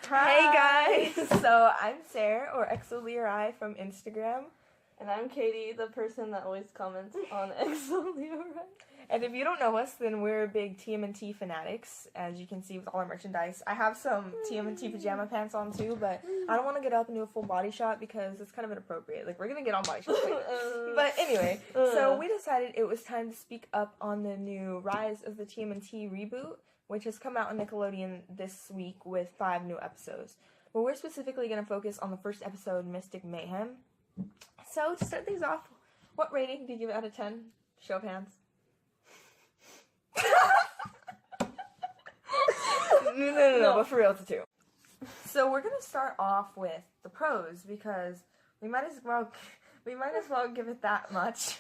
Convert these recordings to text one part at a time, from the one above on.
Hey guys! So I'm Sarah, or XOLeori from Instagram. And I'm Katie, the person that always comments on XOLeori. And if you don't know us, then we're big Tmnt fanatics, as you can see with all our merchandise. I have some Tmnt pajama pants on too, but I don't want to get up and do a full body shot because it's kind of inappropriate. Like, we're going to get on body shots later. But anyway, so we decided it was time to speak up on the new Rise of the Tmnt reboot, which has come out on Nickelodeon this week with 5 new episodes. But we're specifically going to focus on the first episode, Mystic Mayhem. So, to start things off, what rating do you give it out of 10? Show of hands. No, but for real, it's a 2. So we're gonna start off with the pros because we might as well give it that much.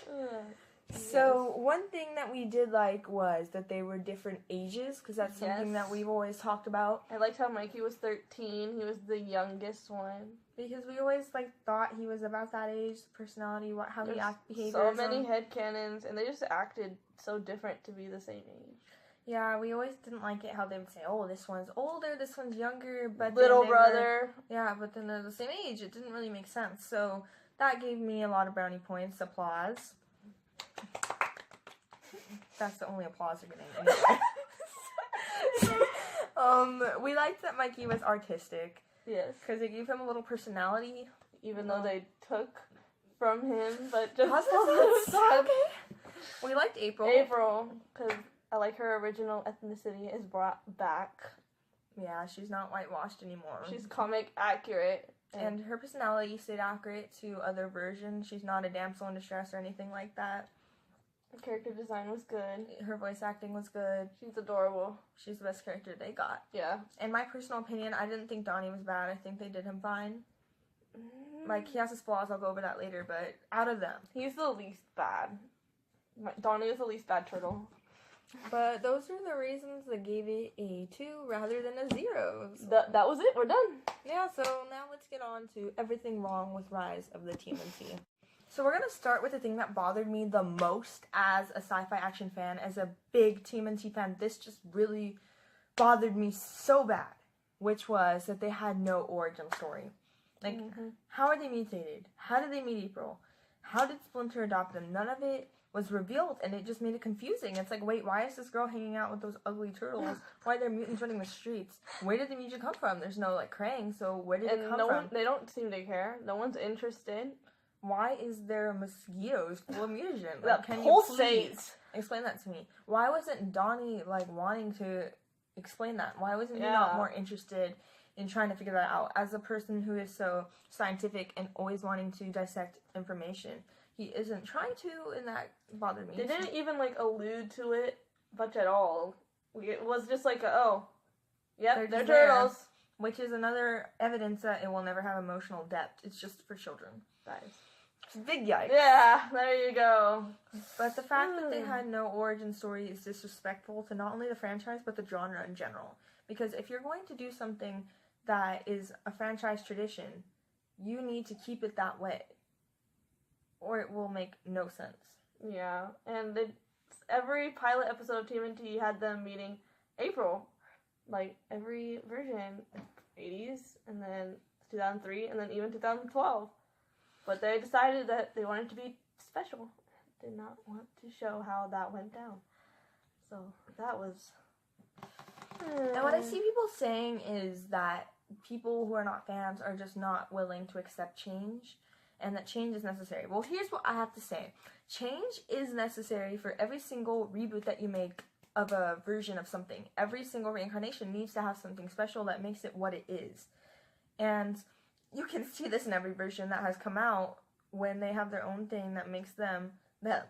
So one thing that we did like was that they were different ages, because that's something that we've always talked about. I liked how Mikey was 13. He was the youngest one. Because we always thought he was about that age, personality, how he behaved. So many headcanons, and they just acted so different to be the same age. Yeah, we always didn't like it how they would say, oh, this one's older, this one's younger, but little brother. But then they're the same age. It didn't really make sense. So that gave me a lot of brownie points. Applause. That's the only applause you're getting anyway. We liked that Mikey was artistic. Yes. Because it gave him a little personality. Even though they took from him, but just okay. We liked April. April, because I like her original ethnicity is brought back. Yeah, she's not whitewashed anymore. She's comic accurate. And her personality stayed accurate to other versions. She's not a damsel in distress or anything like that. Her character design was good. Her voice acting was good. She's adorable. She's the best character they got. Yeah. In my personal opinion, I didn't think Donnie was bad. I think they did him fine. Like, he has his flaws. I'll go over that later. But out of them, he's the least bad. Donnie is the least bad turtle. But those are the reasons that gave it a 2 rather than a 0. So that was it. We're done. Yeah, so now let's get on to everything wrong with Rise of the Tmnt. So we're going to start with the thing that bothered me the most as a sci-fi action fan, as a big Tmnt fan. This just really bothered me so bad, which was that they had no origin story. Like, how are they mutated? How did they meet April? How did Splinter adopt them? None of it was revealed, and it just made it confusing. It's like, wait, why is this girl hanging out with those ugly turtles? Why are there mutants running the streets? Where did the mutant come from? There's no, Krang, so where did it come from? They don't seem to care. No one's interested. Why is there mosquitoes full of mutagen? Can you please explain that to me? Why wasn't Donnie, wanting to explain that? Why wasn't he not more interested in trying to figure that out? As a person who is so scientific and always wanting to dissect information, he isn't trying to, and that bothered me. They didn't even, allude to it much at all. It was just they're turtles. Which is another evidence that it will never have emotional depth. It's just for children. Guys. Big yikes. Yeah, there you go. But the fact that they had no origin story is disrespectful to not only the franchise, but the genre in general. Because if you're going to do something that is a franchise tradition, you need to keep it that way, or it will make no sense. Yeah, and every pilot episode of TMNT had them meeting April. Every version, 80s, and then 2003, and then even 2012. But they decided that they wanted to be special. Did not want to show how that went down. So, that was... And what I see people saying is that people who are not fans are just not willing to accept change, and that change is necessary. Well, here's what I have to say. Change is necessary for every single reboot that you make of a version of something. Every single reincarnation needs to have something special that makes it what it is. And you can see this in every version that has come out when they have their own thing that makes them them.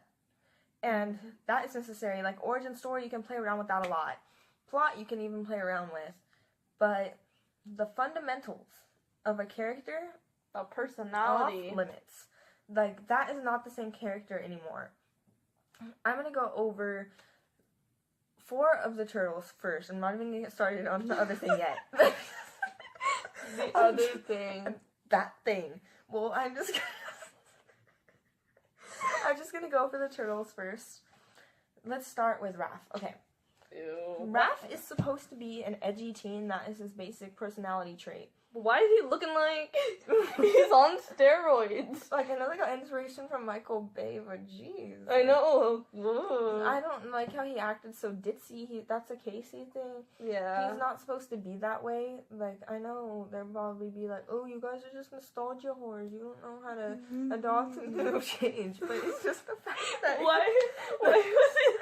And that is necessary. Origin story, you can play around with that a lot. Plot, you can even play around with. But the fundamentals of a character, a personality, off limits. That is not the same character anymore. I'm going to go over 4 of the turtles first. I'm not even going to get started on the other thing yet. The other thing. That thing. Well, I'm just gonna go for the turtles first. Let's start with Raph. Okay. Ew. Raph is supposed to be an edgy teen. That is his basic personality trait. Why is he looking like he's on steroids? Like, I know they got inspiration from Michael Bay, but jeez. I know. I don't like how he acted so ditzy. That's a Casey thing. Yeah. He's not supposed to be that way. Like, I know they'll probably be like, oh, you guys are just nostalgia whores. You don't know how to adopt and change. But it's just the fact that... Why was he...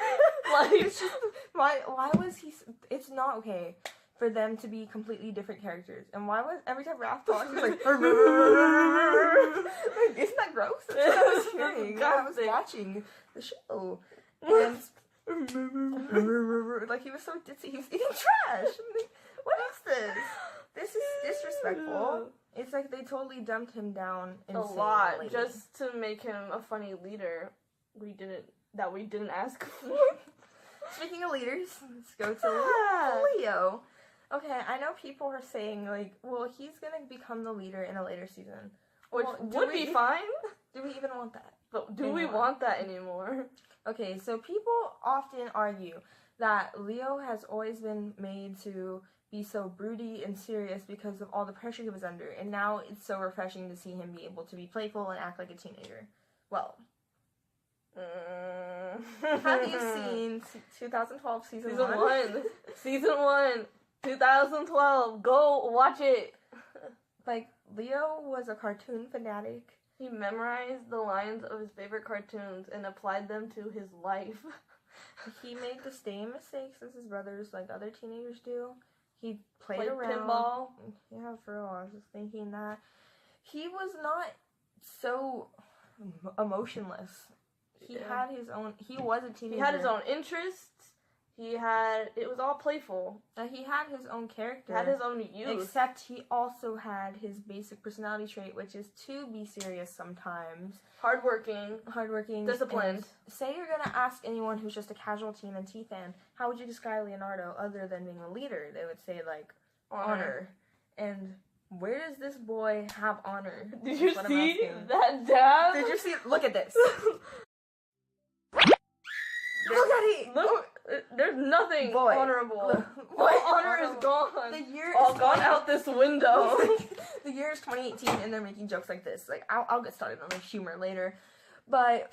Like... It's just... Why was he... It's not okay for them to be completely different characters. And why was every time Raph talks, he's like, like, isn't that gross? That's what I was hearing when I was watching the show. And like, he was so ditzy, he was eating trash. Like, what is this? This is disrespectful. It's like they totally dumped him down insanely. A lot, just to make him a funny leader. We didn't ask for. Speaking of leaders, let's go to Leo. Okay, I know people are saying, like, well, he's gonna become the leader in a later season. Which would be fine. Do we even want that? But do we want that anymore? Okay, so people often argue that Leo has always been made to be so broody and serious because of all the pressure he was under, and now it's so refreshing to see him be able to be playful and act like a teenager. Well, have you seen 2012 season 1? Season 1. 2012. Go watch it. Like, Leo was a cartoon fanatic. He memorized the lines of his favorite cartoons and applied them to his life. He made the same mistakes as his brothers, like other teenagers do. He played around. Pinball. Yeah, for real. I was just thinking that. He was not so emotionless. He had his own... He was a teenager. He had his own interests. It was all playful. He had his own character. He had his own youth. Except he also had his basic personality trait, which is to be serious sometimes. Hardworking. Disciplined. Say you're gonna ask anyone who's just a casual Tmnt fan, how would you describe Leonardo other than being a leader? They would say, like, honor. And where does this boy have honor? Did you see that dab? Did you see? Look at this. Look at it. Look. There's nothing honorable. My honor is gone. The year all gone out this window. The year is 2018, and they're making jokes like this. Like, I'll get started on the humor later, but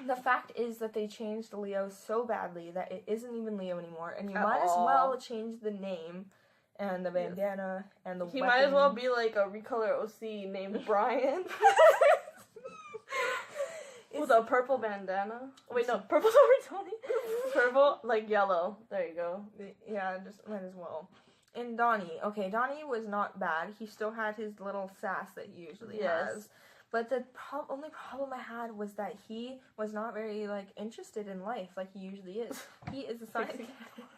the fact is that they changed Leo so badly that it isn't even Leo anymore, and you might as well change the name and the bandana and the. He might as well be like a recolor OC named Brian. With a purple bandana. Wait, no, purple's over Tony. Purple, like yellow. There you go. Yeah, just might as well. And Donnie. Okay, Donnie was not bad. He still had his little sass that he usually has. But the only problem I had was that he was not very, like, interested in life like he usually is. He is a scientist.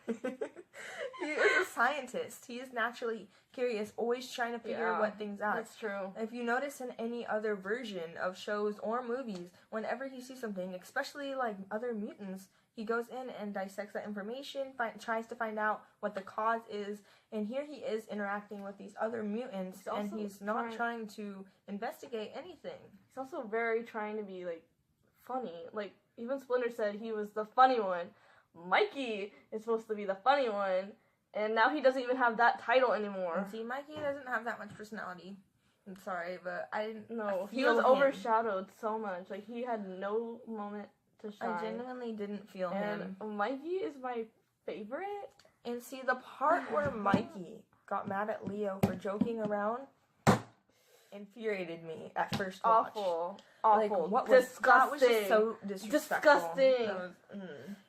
He is a scientist. He is naturally curious, always trying to figure what things out. That's true. If you notice in any other version of shows or movies, whenever he sees something, especially, like, other mutants, he goes in and dissects that information, tries to find out what the cause is, and here he is interacting with these other mutants, and he's not trying to investigate anything. He's also very trying to be, like, funny. Like, even Splinter said he was the funny one. Mikey is supposed to be the funny one, and now he doesn't even have that title anymore. And see, Mikey doesn't have that much personality. I'm sorry, but I didn't know. He was overshadowed so much. Like, he had no moment to shine. I genuinely didn't feel him. Mikey is my favorite. And see, the part where Mikey got mad at Leo for joking around infuriated me at first watch. Awful. Like, what was disgusting. That was just so disrespectful. Disgusting.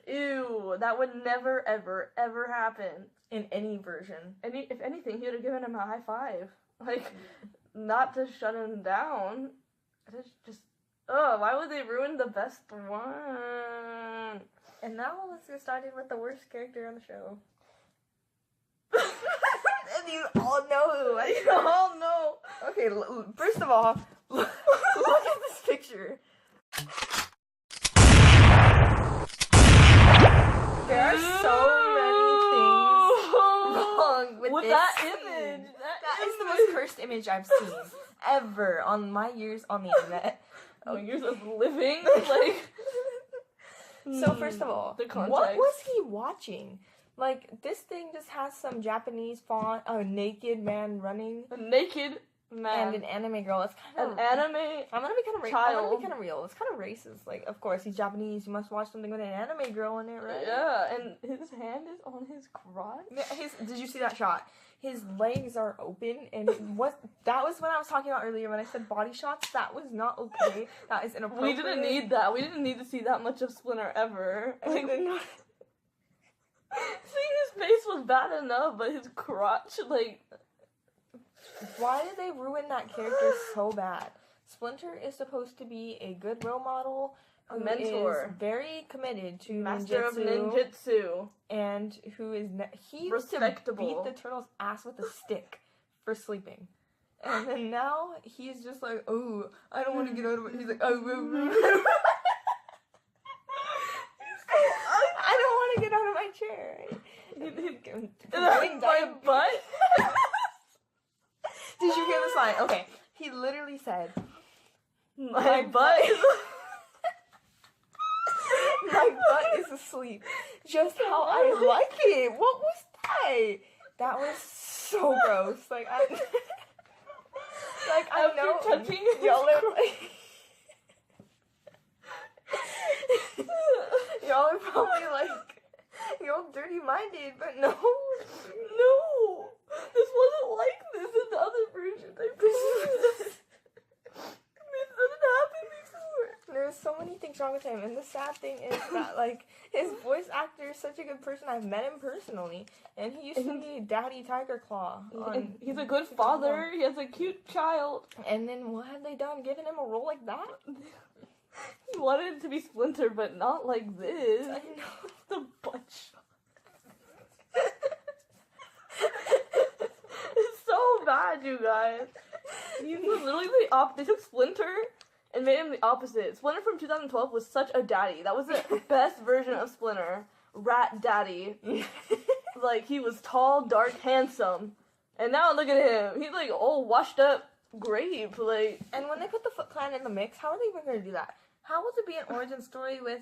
Ew, that would never, ever, ever happen. In any version. If anything, he would have given him a high five. Like, not to shut him down. It's just, why would they ruin the best one? And now let's get started with the worst character on the show. And you all know who. You all know. Okay, first of all, look at this picture. There are so many things wrong with that image. That is the most cursed image I've seen ever on my years on the internet. Years of living, like. So first of all, what was he watching? Like, this thing just has some Japanese font, a naked man running, A naked man. and an anime girl. It's kind An of... anime I'm gonna be kind of child. real. It's kind of racist. Like, of course, he's Japanese. You must watch something with an anime girl in it, right? Yeah, and his hand is on his crotch. Did you see that shot? His legs are open, and that was when I was talking about earlier when I said body shots. That was not okay. That is inappropriate. We didn't need that. We didn't need to see that much of Splinter ever. Like, seeing his face was bad enough, but his crotch, like... Why did they ruin that character so bad? Splinter is supposed to be a good role model, A mentor. is very committed to Master of ninjutsu, ninjutsu. and who is he used to Respectable. beat the turtle's ass with a stick for sleeping, and then now he's just like, oh, I don't want to get out of it. He's like, oh, I don't want to get out of my chair. My butt? Did you hear this line? Okay, he literally said, My butt is... my butt is asleep. Just how I like it. What was that? That was so gross. Like, I After know touching y'all are y'all are probably like, you're dirty-minded, but no. No! This wasn't like this in the other version. This doesn't happen before. There's so many things wrong with him, and the sad thing is that, like, his voice actor is such a good person. I've met him personally, and he used to be Daddy Tiger Claw. He's a good father. He has a cute child. And then what have they done? Given him a role like that? He wanted it to be Splinter, but not like this. I know. The butt shot. It's so bad, you guys. He's literally the They took Splinter and made him the opposite. Splinter from 2012 was such a daddy. That was the best version of Splinter. Rat daddy. Like, he was tall, dark, handsome. And now look at him. He's like all washed up grape. Like, and when they put the Foot Clan in the mix, how are they even going to do that? How will it be an origin story with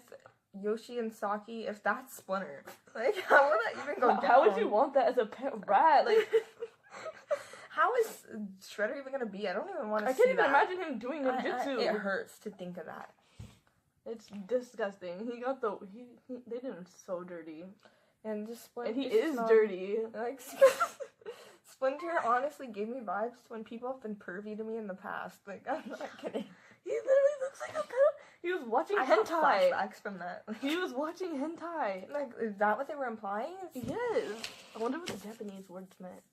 Yoshi and Saki if that's Splinter? Like, how will that even go down? How would you want that as a pet rat? Like, how is Shredder even gonna be? I don't even want to. I can't even imagine him doing ninjutsu. It hurts to think of that. It's disgusting. He got they did him so dirty, and just Splinter. And he is dirty. Like, Splinter honestly gave me vibes when people have been pervy to me in the past. Like, I'm not kidding. He literally looks like a pedo. He was watching hentai. Have flashbacks from that. He was watching hentai. Like, is that what they were implying? Yes. I wonder what the Japanese words meant.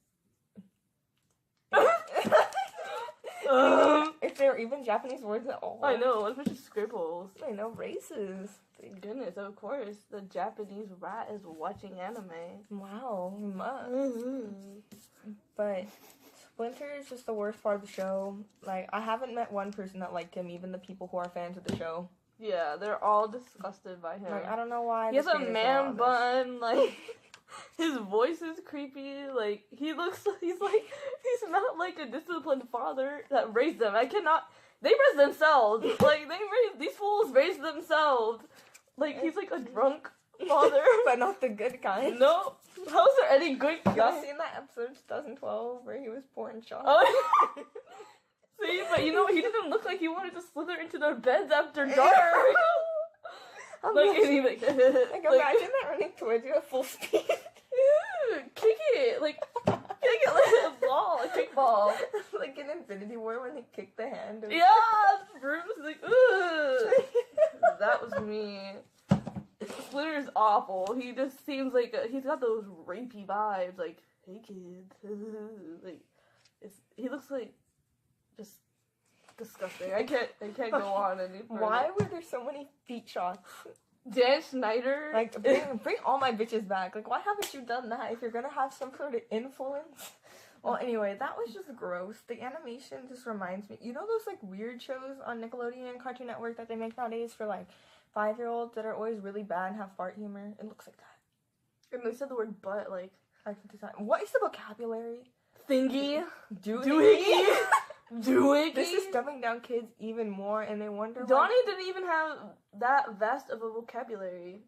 If there are even Japanese words at all. I know, what if it's just scribbles? I know, racist. Thank goodness, of course. The Japanese rat is watching anime. Wow, he must. But Splinter is just the worst part of the show. Like, I haven't met one person that liked him, even the people who are fans of the show. Yeah, they're all disgusted by him. Like, I don't know why. He has a man bun, like... His voice is creepy, like, he's not like a disciplined father that raised them. They raised themselves. Like, these fools raised themselves. Like, he's like a drunk father. But not the good kind. No. How is there any good kind? Y'all seen that episode of 2012 where he was pouring shots? Oh, see, but you know, he didn't look like he wanted to slither into their beds after dark. Imagine that running towards you at full speed. Kick it, like a ball, a kickball. Like in Infinity War when he kicked the hand. Yeah, Bruce, like, ugh. That was me. Splinter is awful. He just seems like he's got those rapey vibes. Like, hey kids, like he looks like just disgusting. I can't go on any further. Why were there so many feet shots? Dan Schneider? Like, bring all my bitches back. Like, why haven't you done that if you're gonna have some sort of influence? Well, anyway, that was just gross. The animation just reminds me... You know those, like, weird shows on Nickelodeon and Cartoon Network that they make nowadays for, like, 5-year-olds that are always really bad and have fart humor? It looks like that. And they said the word butt, like... What is the vocabulary? Thingy? Doohickey? Doohickey? This is dumbing down kids even more, and they wonder Donnie didn't even have that vast of a vocabulary.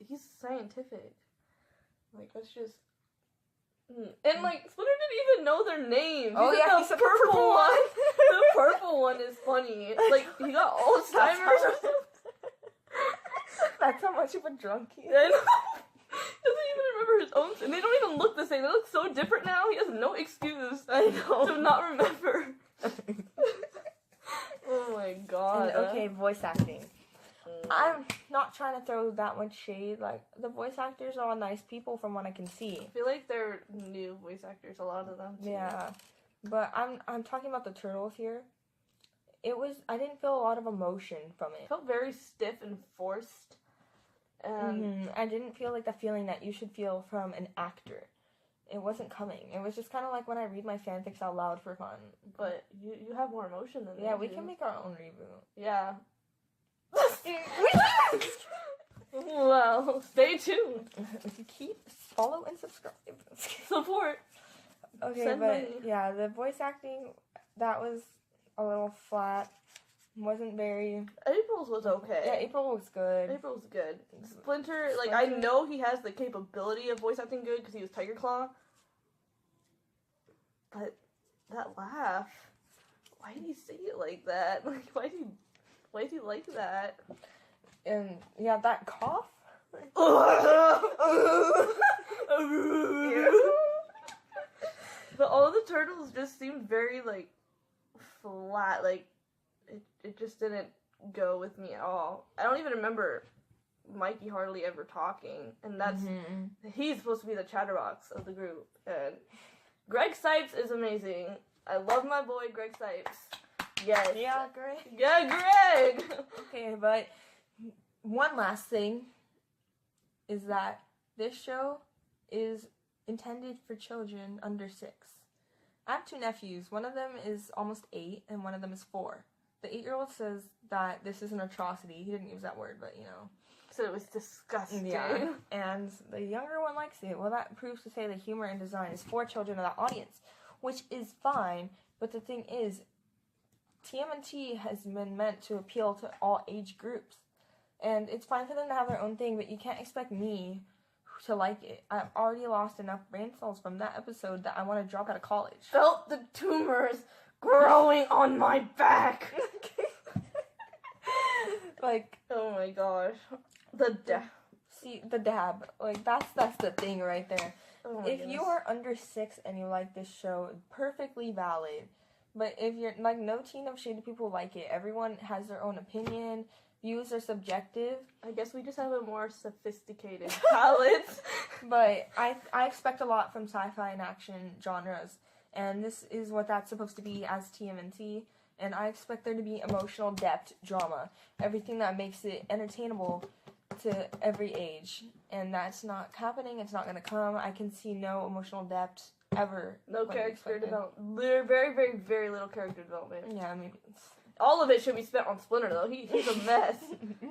He's scientific. Like, that's just... And, like, Splinter didn't even know their names. Oh, He yeah, said he's the purple one. The purple one is funny. Like, he got Alzheimer's or something. That's how much of a drunk he is. I know. He doesn't even remember his own... And they don't even look the same. They look so different now. He has no excuse to not remember. Oh my god. And, okay, voice acting. I'm not trying to throw that much shade. Like, the voice actors are all nice people from what I can see. I feel like they're new voice actors, a lot of them, too. Yeah. But I'm talking about the turtles here. I didn't feel a lot of emotion from it. It felt very stiff and forced. And I didn't feel like the feeling that you should feel from an actor. It wasn't coming. It was just kind of like when I read my fanfics out loud for fun. But you have more emotion than Yeah, they we do. can make our own reboot. Yeah. Well, stay tuned. Keep, follow, and subscribe. Support. Okay, Send but money. yeah, the voice acting, that was a little flat. Wasn't very... April's was okay. Yeah, April was good. April's good. Splinter, like, I know he has the capability of voice acting good because he was Tiger Claw. But that laugh, why did he say it like that? Like, why did he like that? And yeah, that cough. But all the turtles just seemed very, like, flat. Like, it just didn't go with me at all. I don't even remember Mikey hardly ever talking. And that's... He's supposed to be the chatterbox of the group. And Greg Sipes is amazing. I love my boy, Greg Sipes. Yes. Yeah, Greg. Yeah, Greg! Okay, but one last thing is that this show is intended for children under 6. I have 2 nephews. One of them is almost 8, and one of them is 4. The 8-year-old says that this is an atrocity. He didn't use that word, but, you know. So it was disgusting. Yeah, and the younger one likes it. Well, that proves to say the humor and design is for children of that audience, which is fine, but the thing is, Tmnt has been meant to appeal to all age groups. And it's fine for them to have their own thing, but you can't expect me to like it. I've already lost enough brain cells from that episode that I want to drop out of college. Felt the tumors growing on my back. Like, oh my gosh. The dab. Like, that's the thing right there. Oh my If goodness. you are under 6 and you like this show, perfectly valid. But if you're, like, no teen of shade people like it. Everyone has their own opinion. Views are subjective. I guess we just have a more sophisticated palette. But I expect a lot from sci-fi and action genres. And this is what that's supposed to be as TMNT. And I expect there to be emotional depth, drama. Everything that makes it entertainable to every age. And that's not happening. It's not going to come. I can see no emotional depth ever. No character development. Very, very, very little character development. Yeah, I mean... All of it should be spent on Splinter, though. He's a mess.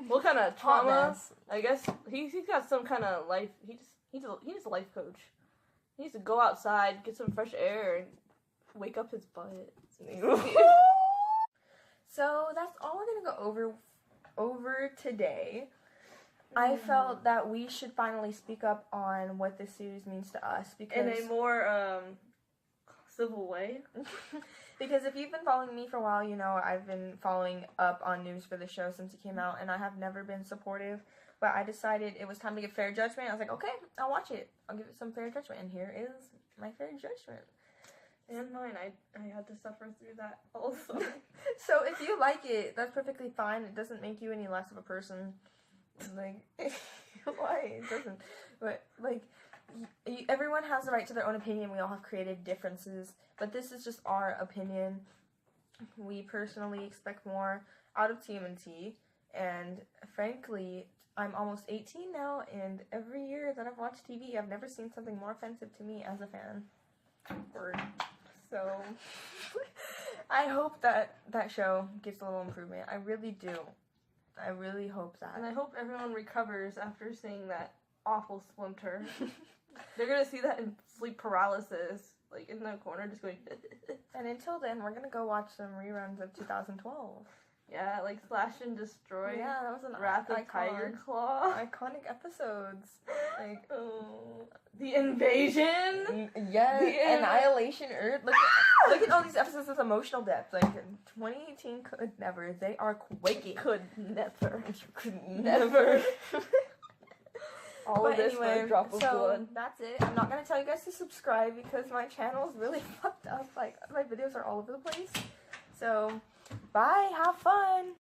What kind of trauma? I guess he's got some kind of life. He needs a life coach. He needs to go outside, get some fresh air, and wake up his butt. So that's all we're gonna go over today. I felt that we should finally speak up on what this series means to us because in a more civil way. Because if you've been following me for a while, you know I've been following up on news for the show since it came out, and I have never been supportive. But I decided it was time to give fair judgment. I was like, okay, I'll watch it. I'll give it some fair judgment, and here is my fair judgment. And mine, I had to suffer through that also. So if you like it, that's perfectly fine. It doesn't make you any less of a person. Like, why? It doesn't. But, like, everyone has the right to their own opinion. We all have creative differences. But this is just our opinion. We personally expect more out of TMNT. And, frankly, I'm almost 18 now. And every year that I've watched TV, I've never seen something more offensive to me as a fan. So, I hope that show gets a little improvement. I really do. I really hope that. And I hope everyone recovers after seeing that awful Splinter. They're gonna see that in sleep paralysis, like in the corner, just going. And until then, we're gonna go watch some reruns of 2012. Yeah, like Slash and Destroy. Yeah, that was an Wrath of Tiger Claw. Iconic episodes. Like, The Invasion. yes, The Annihilation Earth. Look at all these episodes with emotional depth. Like, 2018 could never. They are quaking. Could never. You could never. All of this for a drop of blood. That's it. I'm not gonna tell you guys to subscribe because my channel is really fucked up. Like, my videos are all over the place. So, bye. Have fun.